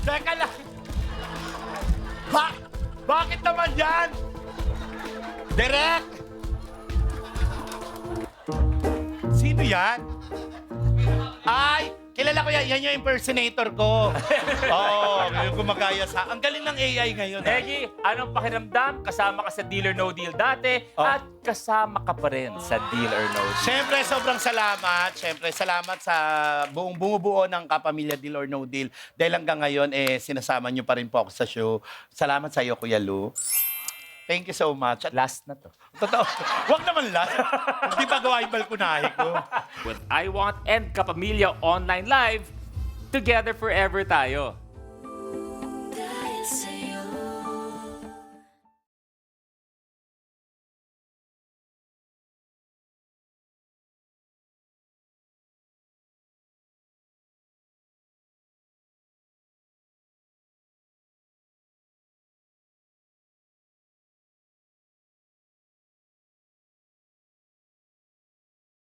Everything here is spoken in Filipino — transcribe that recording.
Teka lang. Bakit naman yan? Direk! Sino yan? Ay, kilala ko yan. Yan yung impersonator ko. Oo, yung gumagaya sa... Ang galing ng AI ngayon. Eggy, anong pakiramdam? Kasama ka sa Deal or No Deal dati at kasama ka pa rin sa Deal or No Deal. Siyempre, sobrang salamat. Siyempre, salamat sa buong bumubuo ng Kapamilya Deal or No Deal. Dahil hanggang ngayon, sinasama niyo pa rin po ako sa show. Salamat sa iyo, Kuya Lu. Thank you so much. At Last na to. totoo, wag naman lang. Hindi pa gawa yung balkonahe ko. With I Want and Kapamilya Online Live, together forever tayo.